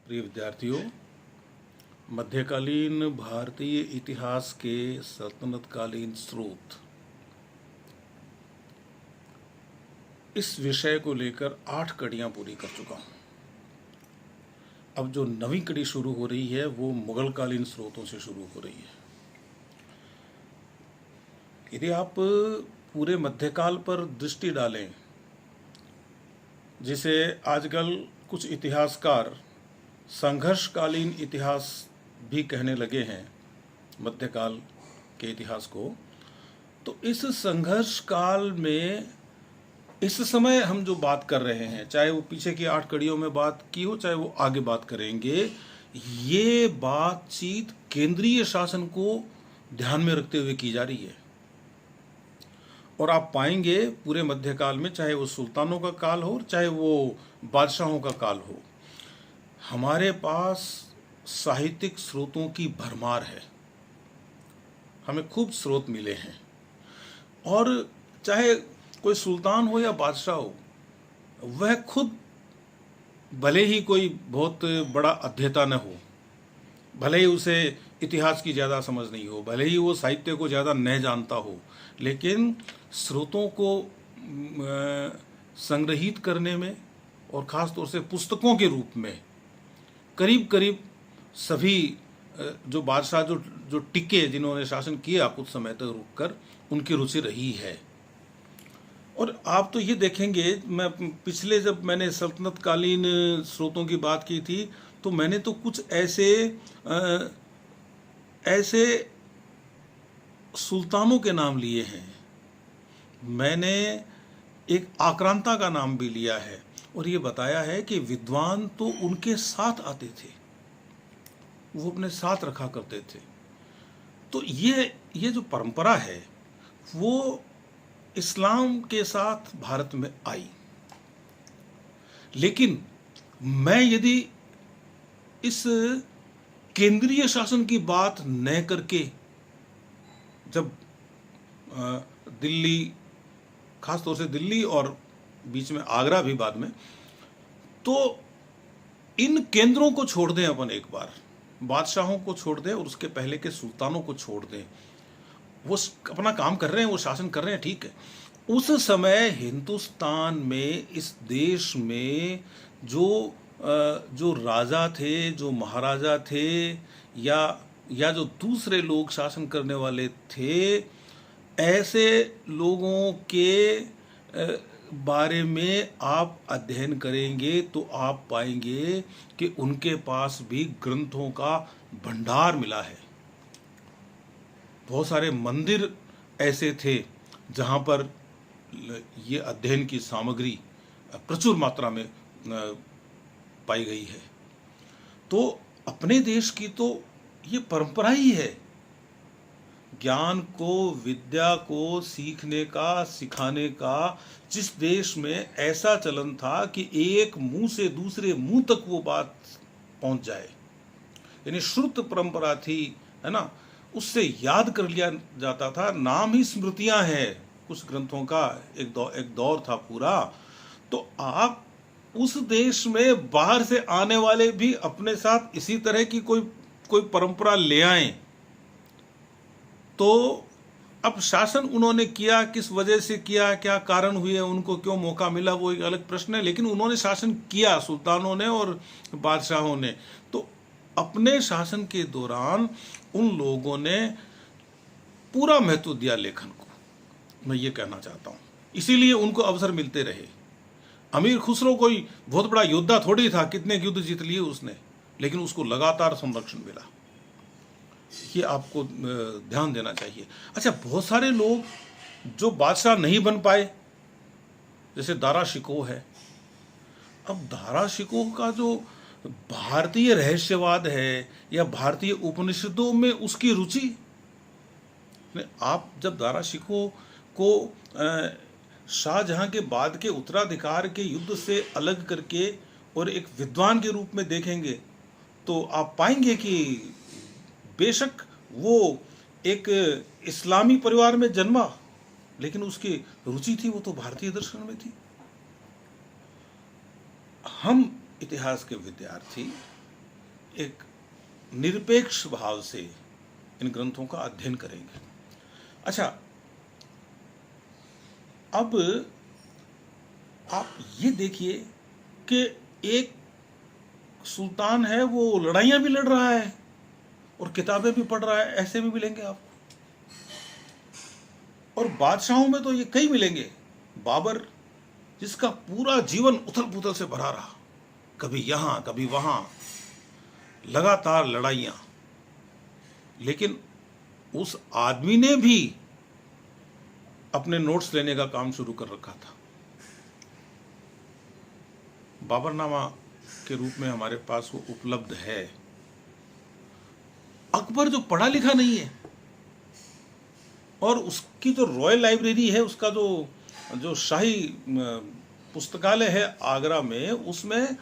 प्रिय विद्यार्थियों, मध्यकालीन भारतीय इतिहास के सल्तनतकालीन स्रोत, इस विषय को लेकर 8 कड़ियां पूरी कर चुका हूं। अब जो नवी कड़ी शुरू हो रही है वो मुगल कालीन स्रोतों से शुरू हो रही है। यदि आप पूरे मध्यकाल पर दृष्टि डालें, जिसे आजकल कुछ इतिहासकार संघर्षकालीन इतिहास भी कहने लगे हैं, मध्यकाल के इतिहास को, तो इस संघर्ष काल में इस समय हम जो बात कर रहे हैं, चाहे वो पीछे की 8 कड़ियों में बात की हो, चाहे वो आगे बात करेंगे, ये बातचीत केंद्रीय शासन को ध्यान में रखते हुए की जा रही है। और आप पाएंगे पूरे मध्यकाल में, चाहे वो सुल्तानों का काल हो, चाहे वो बादशाहों का काल हो, हमारे पास साहित्यिक स्रोतों की भरमार है। हमें खूब स्रोत मिले हैं। और चाहे कोई सुल्तान हो या बादशाह हो, वह खुद भले ही कोई बहुत बड़ा अध्येता न हो, भले ही उसे इतिहास की ज़्यादा समझ नहीं हो, भले ही वो साहित्य को ज़्यादा न जानता हो, लेकिन स्रोतों को संग्रहित करने में और ख़ास तौर से पुस्तकों के रूप में करीब करीब सभी जो बादशाह जो टिके, जिन्होंने शासन किया कुछ समय तक रुककर, उनकी रुचि रही है। और आप तो ये देखेंगे, मैं पिछले जब मैंने सल्तनतकालीन स्रोतों की बात की थी, तो मैंने तो कुछ ऐसे सुल्तानों के नाम लिए हैं। मैंने एक आक्रांता का नाम भी लिया है और ये बताया है कि विद्वान तो उनके साथ आते थे, वो अपने साथ रखा करते थे। तो ये जो परंपरा है वो इस्लाम के साथ भारत में आई। लेकिन मैं यदि इस केंद्रीय शासन की बात न करके, जब दिल्ली, खास तौर से दिल्ली और बीच में आगरा भी बाद में, तो इन केंद्रों को छोड़ दें अपन एक बार, बादशाहों को छोड़ दें और उसके पहले के सुल्तानों को छोड़ दें। वो अपना काम कर रहे हैं, वो शासन कर रहे हैं, ठीक है। उस समय हिंदुस्तान में, इस देश में जो राजा थे, जो महाराजा थे, या जो दूसरे लोग शासन करने वाले थे, ऐसे लोगों के बारे में आप अध्ययन करेंगे तो आप पाएंगे कि उनके पास भी ग्रंथों का भंडार मिला है। बहुत सारे मंदिर ऐसे थे जहाँ पर ये अध्ययन की सामग्री प्रचुर मात्रा में पाई गई है। तो अपने देश की तो ये परंपरा ही है, ज्ञान को, विद्या को सीखने का, सिखाने का। जिस देश में ऐसा चलन था कि एक मुंह से दूसरे मुंह तक वो बात पहुंच जाए, यानी श्रुत परंपरा थी, है ना, उससे याद कर लिया जाता था। नाम ही स्मृतियां हैं कुछ ग्रंथों का, एक दौर था पूरा। तो आप उस देश में बाहर से आने वाले भी अपने साथ इसी तरह की कोई परंपरा ले आए, तो अब शासन उन्होंने किया, किस वजह से किया, क्या कारण हुए, उनको क्यों मौका मिला, वो एक अलग प्रश्न है। लेकिन उन्होंने शासन किया, सुल्तानों ने और बादशाहों ने। तो अपने शासन के दौरान उन लोगों ने पूरा महत्व दिया लेखन को, मैं ये कहना चाहता हूँ। इसीलिए उनको अवसर मिलते रहे। अमीर खुसरो कोई बहुत बड़ा योद्धा थोड़ी था, कितने युद्ध जीत लिए उसने, लेकिन उसको लगातार संरक्षण मिला। ये आपको ध्यान देना चाहिए। अच्छा, बहुत सारे लोग जो बादशाह नहीं बन पाए, जैसे दारा शिकोह है। अब दारा शिकोह का जो भारतीय रहस्यवाद है या भारतीय उपनिषदों में उसकी रुचि, आप जब दारा शिकोह को शाहजहां के बाद के उत्तराधिकार के युद्ध से अलग करके और एक विद्वान के रूप में देखेंगे, तो आप पाएंगे कि बेशक वो एक इस्लामी परिवार में जन्मा, लेकिन उसकी रुचि थी वो तो भारतीय दर्शन में थी। हम इतिहास के विद्यार्थी एक निरपेक्ष भाव से इन ग्रंथों का अध्ययन करेंगे। अच्छा, अब आप ये देखिए कि एक सुल्तान है, वो लड़ाइयाँ भी लड़ रहा है और किताबें भी पढ़ रहा है, ऐसे भी मिलेंगे आपको। और बादशाहों में तो ये कई मिलेंगे। बाबर, जिसका पूरा जीवन उथल पुथल से भरा रहा, कभी यहाँ कभी वहाँ, लगातार लड़ाइयाँ, लेकिन उस आदमी ने भी अपने नोट्स लेने का काम शुरू कर रखा था। बाबरनामा के रूप में हमारे पास वो उपलब्ध है। अकबर जो पढ़ा लिखा नहीं है, और उसकी जो रॉयल लाइब्रेरी है, उसका जो शाही पुस्तकालय है आगरा में, उसमें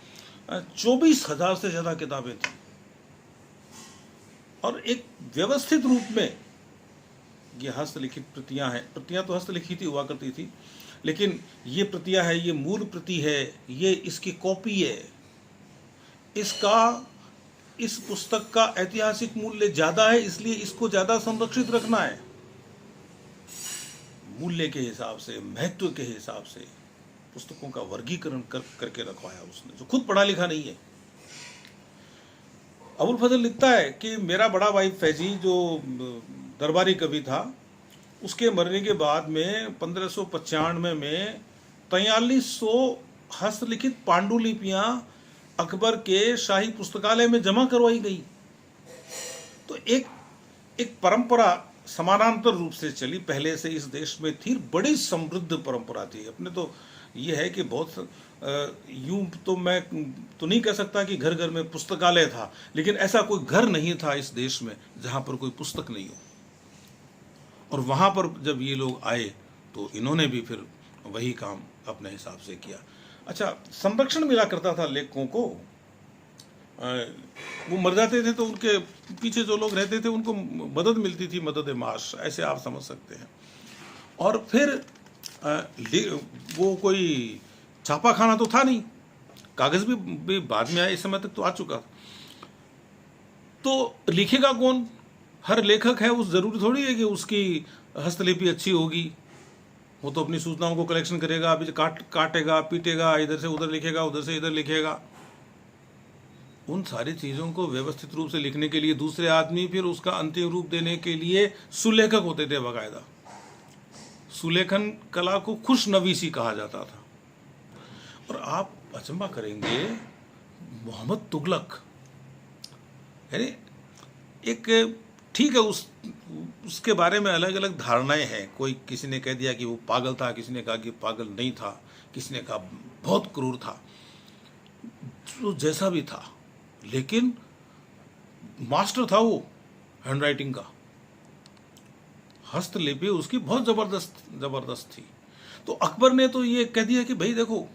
24,000 से ज़्यादा किताबें थी। और एक व्यवस्थित रूप में ये हस्तलिखित प्रतियां हैं। प्रतियां तो हस्तलिखित ही हुआ करती थी, लेकिन ये प्रतियां है, ये मूल प्रति है, ये इसकी कॉपी है। इस पुस्तक का ऐतिहासिक मूल्य ज़्यादा है, इसलिए इसको ज़्यादा संरक्षित रखना है। मूल्य के हिसाब से, महत्व के हिसाब से पुस्तकों का वर्गीकरण करके रखवाया उसने, जो खुद पढ़ा लिखा नहीं है। अबुल फजल लिखता है कि मेरा बड़ा भाई फैजी, जो दरबारी कवि था, उसके मरने के बाद में 1595 में 4300 हस्तलिखित पांडुलिपियां अकबर के शाही पुस्तकालय में जमा करवाई गई। तो एक परंपरा समानांतर रूप से चली, पहले से इस देश में थी, बड़ी समृद्ध परंपरा थी। अपने तो ये है कि बहुत यूं तो मैं तो नहीं कह सकता कि घर घर में पुस्तकालय था, लेकिन ऐसा कोई घर नहीं था इस देश में जहां पर कोई पुस्तक नहीं हो। और वहां पर जब ये लोग आए तो इन्होंने भी फिर वही काम अपने हिसाब से किया। अच्छा, संरक्षण मिला करता था लेखकों को। वो मर जाते थे तो उनके पीछे जो लोग रहते थे उनको मदद मिलती थी, मदद माश, ऐसे आप समझ सकते हैं। और फिर वो कोई छापा खाना तो था नहीं, कागज भी बाद में आया, इस समय तक तो आ चुका। तो लिखेगा कौन? हर लेखक है, उस जरूरी थोड़ी है कि उसकी हस्तलिपि अच्छी होगी। वो तो अपनी सूचनाओं को कलेक्शन करेगा, अभी काटेगा, पीटेगा, इधर से उधर लिखेगा, उधर से इधर लिखेगा। उन सारी चीज़ों को व्यवस्थित रूप से लिखने के लिए दूसरे आदमी फिर उसका अंतिम रूप देने के लिए सुलेखक होते थे बाकायदा। सुलेखन कला को खुशनवीसी कहा जाता था। और आप अचंभा करेंगे, मोहम्मद तुगलक, यानी एक, ठीक है, उसके बारे में अलग अलग धारणाएं हैं। कोई, किसी ने कह दिया कि वो पागल था, किसी ने कहा कि पागल नहीं था, किसी ने कहा बहुत क्रूर था, तो जैसा भी था, लेकिन मास्टर था वो हैंडराइटिंग का। हस्तलिपि उसकी बहुत जबरदस्त थी। तो अकबर ने तो ये कह दिया कि भाई देखो,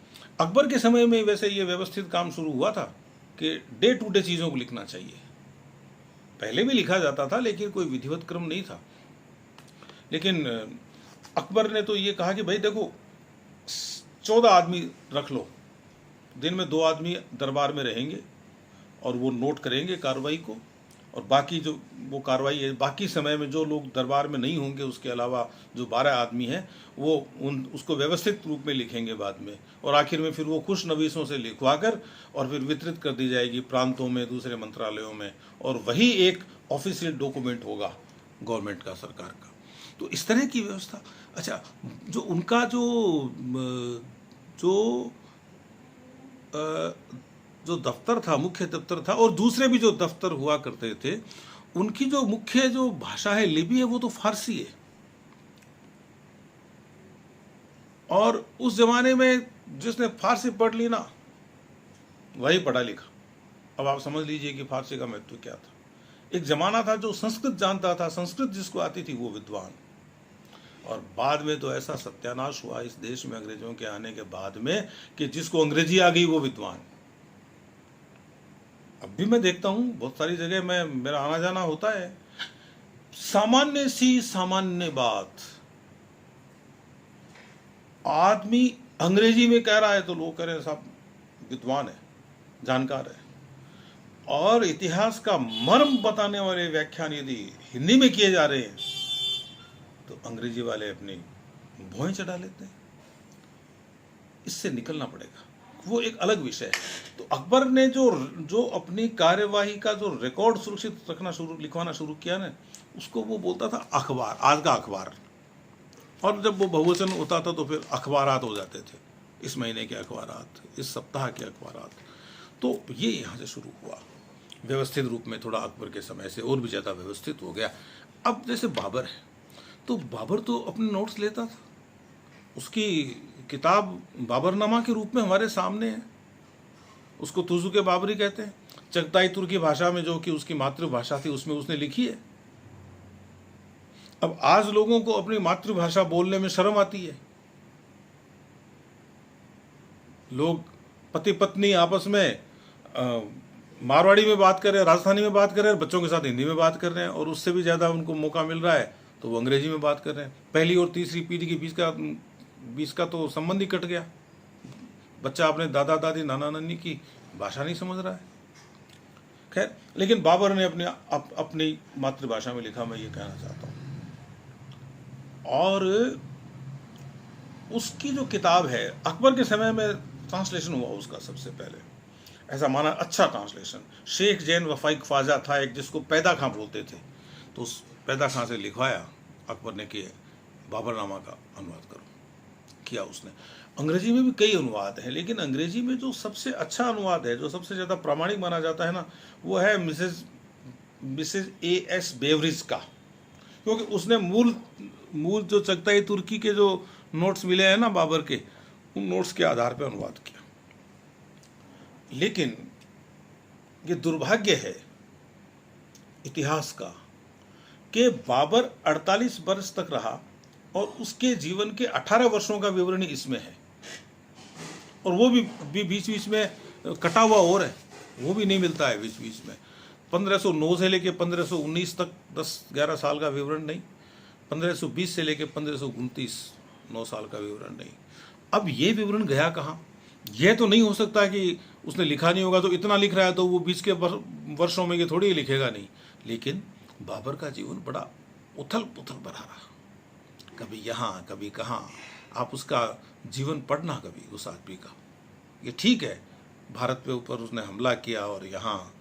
अकबर के समय में वैसे ये व्यवस्थित काम शुरू हुआ था कि डे टू डे चीज़ों को लिखना चाहिए। पहले भी लिखा जाता था, लेकिन कोई विधिवत क्रम नहीं था। लेकिन अकबर ने तो ये कहा कि भाई देखो, 14 आदमी रख लो, दिन में 2 आदमी दरबार में रहेंगे और वो नोट करेंगे कार्रवाई को, और बाकी जो वो कार्रवाई है, बाकी समय में जो लोग दरबार में नहीं होंगे, उसके अलावा जो 12 आदमी हैं, वो उसको व्यवस्थित रूप में लिखेंगे बाद में। और आखिर में फिर वो खुशनवीसों से लिखवा कर और फिर वितरित कर दी जाएगी प्रांतों में, दूसरे मंत्रालयों में, और वही एक ऑफिशियल डॉक्यूमेंट होगा गवर्नमेंट का, सरकार का। तो इस तरह की व्यवस्था। अच्छा, जो उनका जो दफ्तर था, मुख्य दफ्तर था, और दूसरे भी जो दफ्तर हुआ करते थे, उनकी जो मुख्य जो भाषा है, लिपि है, वो तो फारसी है। और उस जमाने में जिसने फारसी पढ़ ली ना, वही पढ़ा लिखा। अब आप समझ लीजिए कि फारसी का महत्व क्या था। एक जमाना था जो संस्कृत जानता था, संस्कृत जिसको आती थी वो विद्वान। और बाद में तो ऐसा सत्यानाश हुआ इस देश में अंग्रेजों के आने के बाद में कि जिसको अंग्रेजी आ गई वो विद्वान। अब भी मैं देखता हूँ बहुत सारी जगह, मेरा आना जाना होता है, सामान्य सी सामान्य बात आदमी अंग्रेजी में कह रहा है तो लोग कह रहे हैं साहब विद्वान है, जानकार है। और इतिहास का मर्म बताने वाले व्याख्यान यदि हिंदी में किए जा रहे हैं तो अंग्रेजी वाले अपनी भौहें चढ़ा लेते हैं। इससे निकलना पड़ेगा, वो एक अलग विषय है। तो अकबर ने जो अपनी कार्यवाही का जो रिकॉर्ड सुरक्षित रखना लिखवाना शुरू किया ना, उसको वो बोलता था अखबार, आज का अखबार। और जब वो बहुवचन होता था तो फिर अखबारात हो जाते थे, इस महीने के अखबारात, इस सप्ताह के अखबारात। तो ये यहाँ से शुरू हुआ व्यवस्थित रूप में, थोड़ा अकबर के समय से और भी ज़्यादा व्यवस्थित हो गया। अब जैसे बाबर है, तो बाबर तो अपने नोट्स लेता था, उसकी किताब बाबरनामा के रूप में हमारे सामने है। उसको तुजुक बाबरी कहते हैं। चगताई तुर्की भाषा में, जो कि उसकी मातृभाषा थी, उसमें उसने लिखी है। अब आज लोगों को अपनी मातृभाषा बोलने में शर्म आती है। लोग पति पत्नी आपस में मारवाड़ी में बात कर रहे हैं, राजस्थानी में बात कर रहे हैं, बच्चों के साथ हिंदी में बात कर रहे हैं, और उससे भी ज़्यादा उनको मौका मिल रहा है तो वो अंग्रेजी में बात कर रहे हैं। पहली और तीसरी पीढ़ी के बीच का तो संबंध ही कट गया। बच्चा अपने दादा दादी नाना नानी की भाषा नहीं समझ रहा है। खैर, लेकिन बाबर ने अपनी मातृभाषा में लिखा, मैं ये कहना चाहता हूँ। और उसकी जो किताब है, अकबर के समय में ट्रांसलेशन हुआ उसका सबसे पहले, ऐसा माना अच्छा ट्रांसलेशन। शेख जैन वफाइक ख्वाजा था एक, जिसको पैदा खां बोलते थे, तो उस पैदा खां से लिखवाया अकबर ने कि बाबरनामा का अनुवाद करो, किया उसने। अंग्रेजी में भी कई अनुवाद हैं, लेकिन अंग्रेजी में जो सबसे अच्छा अनुवाद है, जो सबसे ज़्यादा प्रामाणिक माना जाता है ना, वो है मिसेज A.S. बेवरिज का, क्योंकि उसने मूल जो चगताई तुर्की के जो नोट्स मिले हैं ना बाबर के, उन नोट्स के आधार पर अनुवाद किया। लेकिन ये दुर्भाग्य है इतिहास का कि बाबर 48 वर्ष तक रहा और उसके जीवन के 18 वर्षों का विवरण इसमें है, और वो भी बीच बीच में कटा हुआ और है, वो भी नहीं मिलता है बीच बीच में। 1509 से लेके 1519 तक 10-11 साल का विवरण नहीं, 1520 से लेके 1529 9 साल का विवरण नहीं। अब ये विवरण गया कहाँ? यह तो नहीं हो सकता कि उसने लिखा नहीं होगा, तो इतना लिख रहा है तो वो बीच के वर्षों में ये थोड़ी ही लिखेगा नहीं। लेकिन बाबर का जीवन बड़ा उथल पुथल भरा रहा, कभी यहाँ कभी कहाँ। आप उसका जीवन पढ़ना कभी उस आदमी का। ये ठीक है, भारत पे ऊपर उसने हमला किया और यहाँ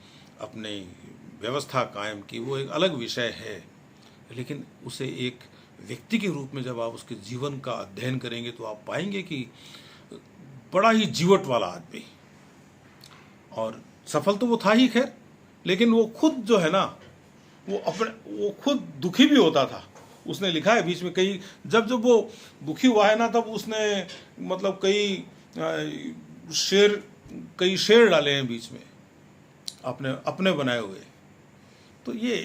अपनी व्यवस्था कायम की, वो एक अलग विषय है। लेकिन उसे एक व्यक्ति के रूप में जब आप उसके जीवन का अध्ययन करेंगे तो आप पाएंगे कि बड़ा ही जीवट वाला आदमी, और सफल तो वो था ही खैर, लेकिन वो खुद जो है ना, वो खुद दुखी भी होता था। उसने लिखा है बीच में जब वो दुखी हुआ है ना, तब उसने मतलब कई शेर डाले हैं बीच में अपने बनाए हुए। तो ये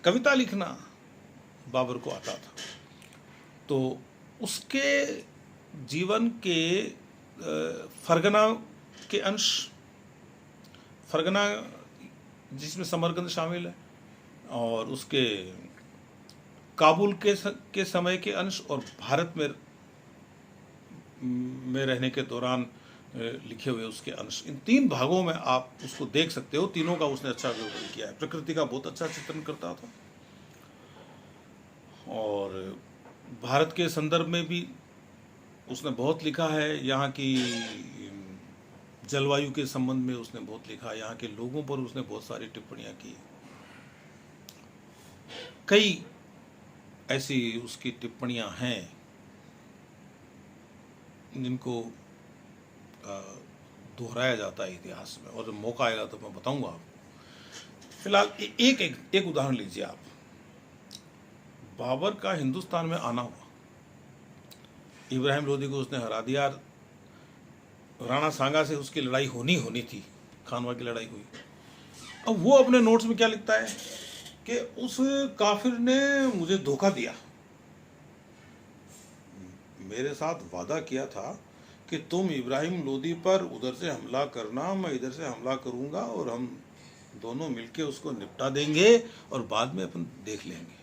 कविता लिखना बाबर को आता था। तो उसके जीवन के फरगना के अंश, फरगना जिसमें समरकंद शामिल है, और उसके काबुल के समय के अंश, और भारत में रहने के दौरान लिखे हुए उसके अंश, इन 3 भागों में आप उसको देख सकते हो। तीनों का उसने अच्छा विवरण किया है। प्रकृति का बहुत अच्छा चित्रण करता था, और भारत के संदर्भ में भी उसने बहुत लिखा है। यहाँ की जलवायु के संबंध में उसने बहुत लिखा, यहाँ के लोगों पर उसने बहुत सारी टिप्पणियाँ की। कई ऐसी उसकी टिप्पणियाँ हैं जिनको दोहराया जाता है इतिहास में, और जब मौका आएगा तो मैं बताऊंगा आपको। फिलहाल एक उदाहरण लीजिए आप। बाबर का हिंदुस्तान में आना हुआ, इब्राहिम लोदी को उसने हरा दिया, राणा सांगा से उसकी लड़ाई होनी थी, खानवा की लड़ाई हुई। अब वो अपने नोट्स में क्या लिखता है कि उस काफिर ने मुझे धोखा दिया, मेरे साथ वादा किया था कि तुम इब्राहिम लोदी पर उधर से हमला करना, मैं इधर से हमला करूंगा, और हम दोनों मिलके उसको निपटा देंगे और बाद में अपन देख लेंगे।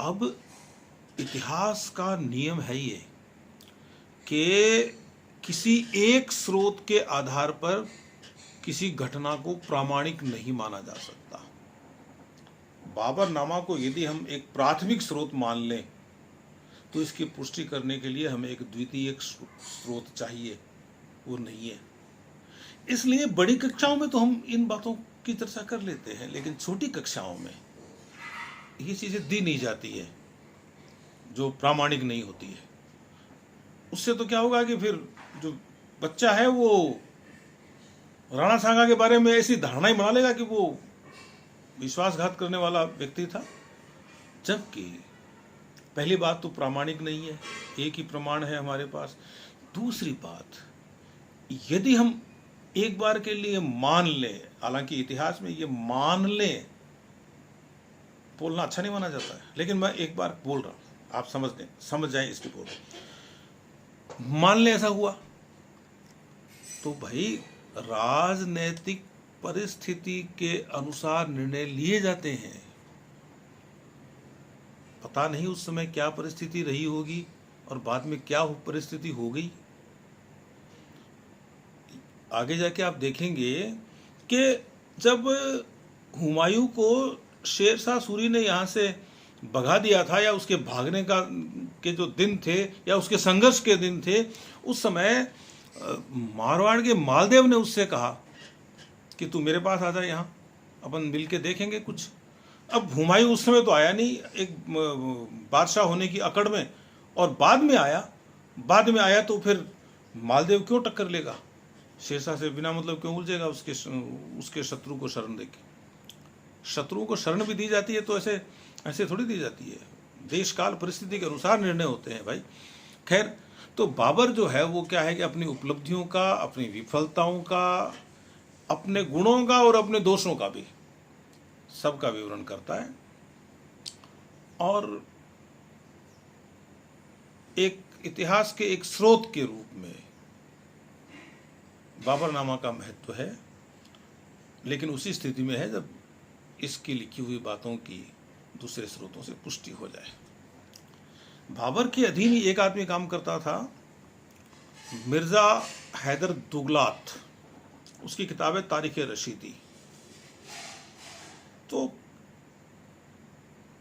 अब इतिहास का नियम है ये कि किसी एक स्रोत के आधार पर किसी घटना को प्रामाणिक नहीं माना जा सकता। बाबरनामा को यदि हम एक प्राथमिक स्रोत मान लें तो इसकी पुष्टि करने के लिए हमें एक द्वितीय स्रोत चाहिए, वो नहीं है। इसलिए बड़ी कक्षाओं में तो हम इन बातों की चर्चा कर लेते हैं, लेकिन छोटी कक्षाओं में ये चीजें दी नहीं जाती है जो प्रामाणिक नहीं होती है। उससे तो क्या होगा कि फिर जो बच्चा है वो राणा सांगा के बारे में ऐसी धारणा ही बना लेगा कि वो विश्वासघात करने वाला व्यक्ति था, जबकि पहली बात तो प्रामाणिक नहीं है, एक ही प्रमाण है हमारे पास। दूसरी बात, यदि हम एक बार के लिए मान लें, हालांकि इतिहास में ये मान लें बोलना अच्छा नहीं माना जाता है, लेकिन मैं एक बार बोल रहा हूं, आप समझ जाएं इसके बोल। मान लें ऐसा हुआ तो भाई राजनैतिक परिस्थिति के अनुसार निर्णय लिए जाते हैं। पता नहीं उस समय क्या परिस्थिति रही होगी और बाद में क्या परिस्थिति हो गई। आगे जाके आप देखेंगे कि जब हुमायूं को शेरशाह सूरी ने यहाँ से भगा दिया था, या उसके भागने के जो दिन थे या उसके संघर्ष के दिन थे, उस समय मारवाड़ के मालदेव ने उससे कहा कि तू मेरे पास आ जा, यहाँ अपन मिल के देखेंगे कुछ। अब हुमायूं उस समय तो आया नहीं, एक बादशाह होने की अकड़ में, और बाद में आया तो फिर मालदेव क्यों टक्कर लेगा शेरशाह से, बिना मतलब क्यों उलझेगा उसके शत्रु को शरण देके। शत्रुओं को शरण भी दी जाती है तो ऐसे थोड़ी दी जाती है, देश काल परिस्थिति के अनुसार निर्णय होते हैं भाई। खैर, तो बाबर जो है वो क्या है कि अपनी उपलब्धियों का, अपनी विफलताओं का, अपने गुणों का और अपने दोषों का भी सबका विवरण करता है, और एक इतिहास के एक स्रोत के रूप में बाबरनामा का महत्व है, लेकिन उसी स्थिति में है जब इसकी लिखी हुई बातों की दूसरे स्रोतों से पुष्टि हो जाए। बाबर के अधीन ही एक आदमी काम करता था, मिर्जा हैदर दुगलात। उसकी किताब है तारीख-ए-रशीदी। तो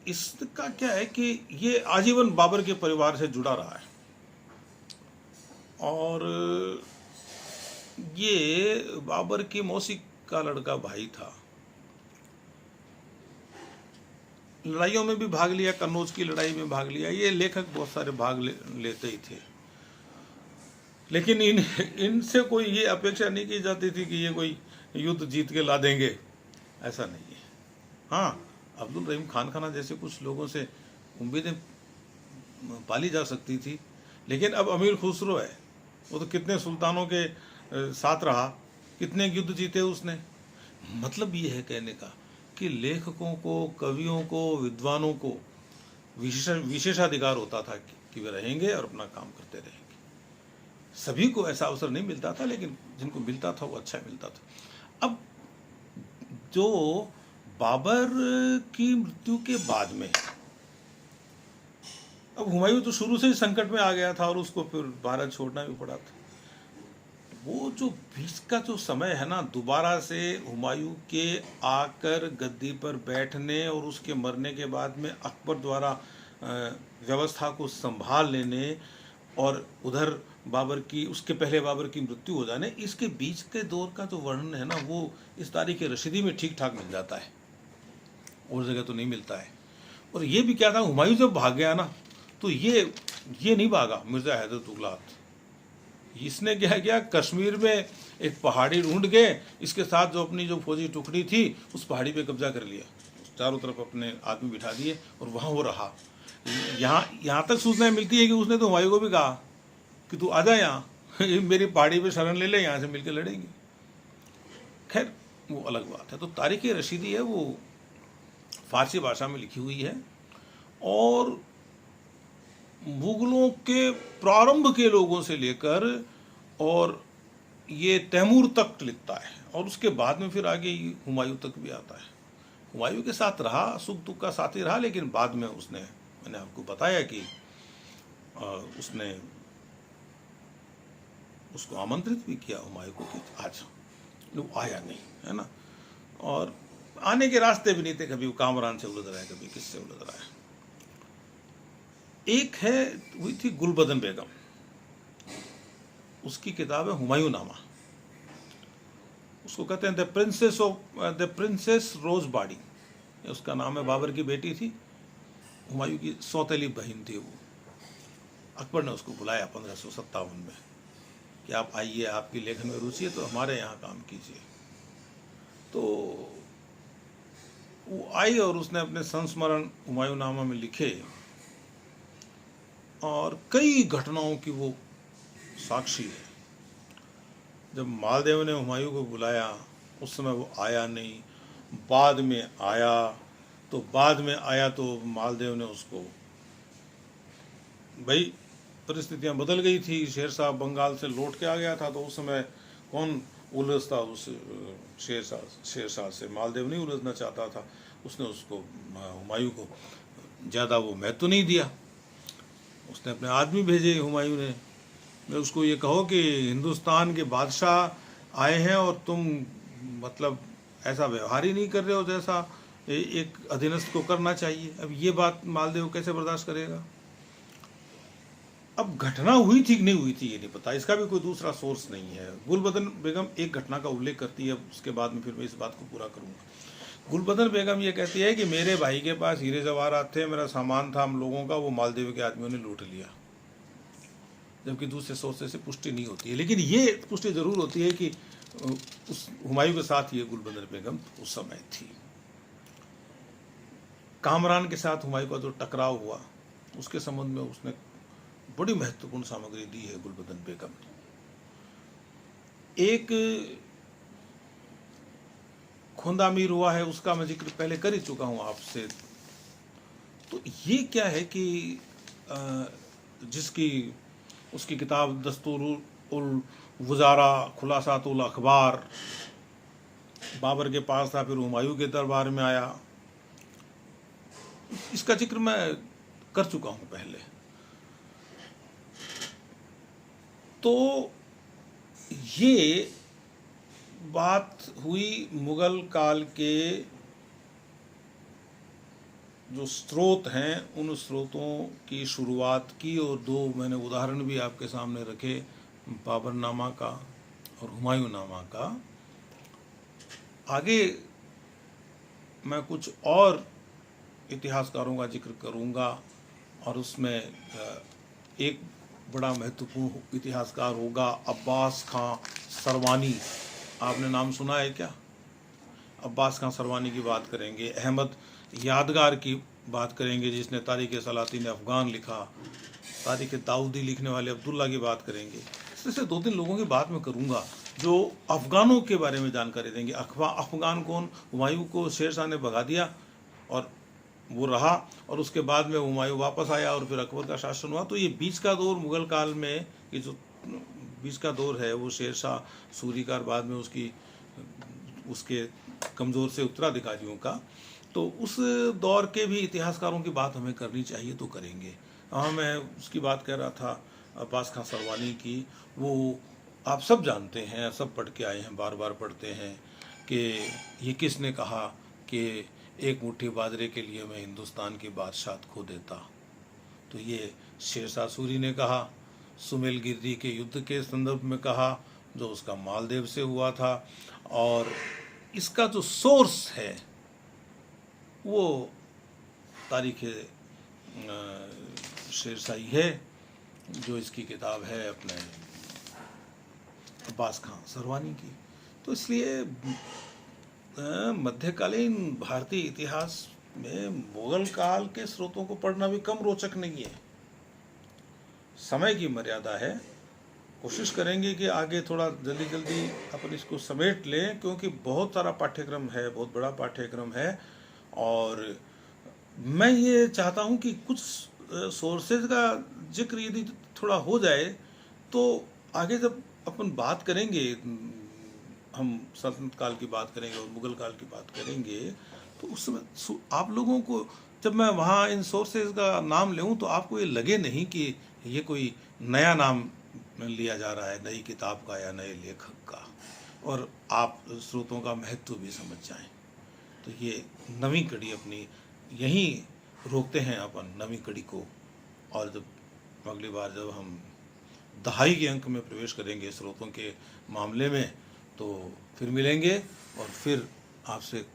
इसका क्या है कि ये आजीवन बाबर के परिवार से जुड़ा रहा है, और ये बाबर की मौसी का लड़का भाई था। लड़ाइयों में भी भाग लिया, कन्नौज की लड़ाई में भाग लिया। ये लेखक बहुत सारे भाग लेते ही थे, लेकिन इनसे कोई ये अपेक्षा नहीं की जाती थी कि ये कोई युद्ध जीत के ला देंगे, ऐसा नहीं है। हाँ, अब्दुल रहीम खान खाना जैसे कुछ लोगों से उम्मीदें पाली जा सकती थी, लेकिन अब अमीर खुसरो है, वो तो कितने सुल्तानों के साथ रहा, कितने युद्ध जीते उसने। मतलब ये है कहने का कि लेखकों को, कवियों को, विद्वानों को विशेषाधिकार होता था कि वे रहेंगे और अपना काम करते रहेंगे। सभी को ऐसा अवसर नहीं मिलता था, लेकिन जिनको मिलता था वो अच्छा मिलता था। अब जो बाबर की मृत्यु के बाद में, अब हुमायूं तो शुरू से ही संकट में आ गया था और उसको फिर भारत छोड़ना भी पड़ा था। वो जो बीच का जो समय है ना, दोबारा से हुमायूं के आकर गद्दी पर बैठने और उसके मरने के बाद में अकबर द्वारा व्यवस्था को संभाल लेने, और उधर बाबर की, उसके पहले बाबर की मृत्यु हो जाने, इसके बीच के दौर का जो वर्णन है ना, वो इस तारीख-ए-रशीदी में ठीक ठाक मिल जाता है, और जगह तो नहीं मिलता है। और ये भी क्या था, हुमायूं जब भाग गया ना, तो ये नहीं भागा मिर्जा हैदर दुगलात। इसने क्या किया, कश्मीर में एक पहाड़ी ढूंढ के इसके साथ जो अपनी जो फौजी टुकड़ी थी उस पहाड़ी पे कब्जा कर लिया, चारों तरफ अपने आदमी बिठा दिए और वहाँ वो रहा। यहाँ तक सूचनाएं मिलती है कि उसने तो हुमायूं को भी कहा कि तू आ जा यहाँ, मेरी पहाड़ी पे शरण ले ले, यहाँ से मिलकर लड़ेंगे। खैर, वो अलग बात है। तो तारीख-ए-रशीदी है वो फारसी भाषा में लिखी हुई है, और मुगलों के प्रारंभ के लोगों से लेकर और ये तैमूर तक लिखता है, और उसके बाद में फिर आगे हुमायूं तक भी आता है। हुमायूं के साथ रहा, सुख दुख का साथी रहा, लेकिन बाद में उसने, मैंने आपको बताया कि उसने उसको आमंत्रित भी किया हुमायूं को कि आज, वो आया नहीं, है ना। और आने के रास्ते भी नहीं थे, कभी वो कामरान से उलझ रहा है, कभी किससे उलझ रहा है। एक है, हुई थी गुलबदन बेगम, उसकी किताब है हुमायूं नामा। उसको कहते हैं द प्रिंसेस रोज बाड़ी, उसका नाम है। बाबर की बेटी थी, हुमायूं की सौतेली बहन थी वो। अकबर ने उसको बुलाया 1557 में कि आप आइए, आपकी लेखन में रुचि है तो हमारे यहाँ काम कीजिए। तो वो आई और उसने अपने संस्मरण हुमायूं नामा में लिखे, और कई घटनाओं की वो साक्षी है। जब मालदेव ने हुमायूं को बुलाया, उस समय वो आया नहीं, बाद में आया तो मालदेव ने उसको, भाई परिस्थितियां बदल गई थी, शेरशाह बंगाल से लौट के आ गया था, तो उस समय कौन उलझता उस शेरशाह से? मालदेव नहीं उलझना चाहता था। उसने उसको, हुमायूं को ज़्यादा वो महत्व नहीं दिया। उसने अपने आदमी भेजे हुमायूं ने, मैं उसको ये कहो कि हिंदुस्तान के बादशाह आए हैं और तुम मतलब ऐसा व्यवहार ही नहीं कर रहे हो जैसा एक अधीनस्थ को करना चाहिए। अब ये बात मालदेव कैसे बर्दाश्त करेगा? अब घटना हुई थी कि नहीं हुई थी ये नहीं पता, इसका भी कोई दूसरा सोर्स नहीं है। गुलबदन बेगम एक घटना का उल्लेख करती है, उसके बाद में फिर मैं इस बात को पूरा करूंगा। गुलबदन बेगम ये कहती है कि मेरे भाई के पास हीरे जवाहरात थे, मेरा सामान था हम लोगों का, वो मालदेव के आदमियों ने लूट लिया। जबकि दूसरे सोर्सेस से पुष्टि नहीं होती है, लेकिन ये पुष्टि जरूर होती है कि उस हुमायूं के साथ ये गुलबदन बेगम उस समय थी। कामरान के साथ हुमायूं का जो टकराव हुआ, उसके संबंध में उसने बड़ी महत्वपूर्ण सामग्री दी है गुलबदन बेगम ने। एक खोंदा मीर हुआ है, उसका मैं जिक्र पहले कर ही चुका हूं आपसे। तो ये क्या है कि जिसकी उसकी किताब दस्तूर उल वज़ारा खुलासातुल अखबार बाबर के पास था, फिर हुमायूं के दरबार में आया। इसका जिक्र मैं कर चुका हूं पहले। तो ये बात हुई मुगल काल के जो स्रोत हैं, उन स्रोतों की शुरुआत की, और दो मैंने उदाहरण भी आपके सामने रखे, बाबरनामा का और हुमायूं नामा का। आगे मैं कुछ और इतिहासकारों का जिक्र करूंगा, और उसमें एक बड़ा महत्वपूर्ण इतिहासकार होगा अब्बास खां सरवानी। आपने नाम सुना है क्या? अब्बास खां सरवानी की बात करेंगे, अहमद यादगार की बात करेंगे जिसने तारीख सलातीन अफ़गान लिखा, तारीख दाऊदी लिखने वाले अब्दुल्ला की बात करेंगे। इस तरह से दो तीन लोगों की बात मैं करूंगा जो अफ़गानों के बारे में जानकारी देंगे। अफ़गान कौन? हुमायूं को शेरशाह ने भगा दिया और वो रहा, और उसके बाद में हुमायूं वापस आया और फिर अकबर का शासन हुआ। तो ये बीच का दौर मुगल काल में, ये जो बीच का दौर है वो शेरशाह सूरी का, बाद में उसके कमज़ोर से उत्तराधिकारियों का। तो उस दौर के भी इतिहासकारों की बात हमें करनी चाहिए तो करेंगे। हाँ, मैं उसकी बात कह रहा था अब्बास खां सरवानी की। वो आप सब जानते हैं, सब पढ़ के आए हैं, बार बार पढ़ते हैं कि ये किसने कहा कि एक मुट्ठी बाजरे के लिए मैं हिंदुस्तान की बादशाहत खो देता। तो ये शेरशाह सूरी ने कहा, सुमेलगिरी के युद्ध के संदर्भ में कहा जो उसका मालदेव से हुआ था। और इसका जो सोर्स है वो तारीख शेरशाही है, जो इसकी किताब है अपने अब्बास खां सरवानी की। तो इसलिए मध्यकालीन भारतीय इतिहास में मुगल काल के स्रोतों को पढ़ना भी कम रोचक नहीं है। समय की मर्यादा है, कोशिश करेंगे कि आगे थोड़ा जल्दी जल्दी अपन इसको समेट लें, क्योंकि बहुत सारा पाठ्यक्रम है, बहुत बड़ा पाठ्यक्रम है। और मैं ये चाहता हूँ कि कुछ सोर्सेज का जिक्र यदि थोड़ा हो जाए तो आगे जब अपन बात करेंगे, हम सल्तनत काल की बात करेंगे और मुगल काल की बात करेंगे, तो उस समय आप लोगों को जब मैं वहाँ इन सोर्सेज का नाम लूँ तो आपको ये लगे नहीं कि ये कोई नया नाम लिया जा रहा है, नई किताब का या नए लेखक का, और आप स्रोतों का महत्व भी समझ जाएं। तो ये नवीं कड़ी अपनी यहीं रोकते हैं अपन नवीं कड़ी को, और जब अगली बार जब हम दहाई के अंक में प्रवेश करेंगे स्रोतों के मामले में, तो फिर मिलेंगे और फिर आपसे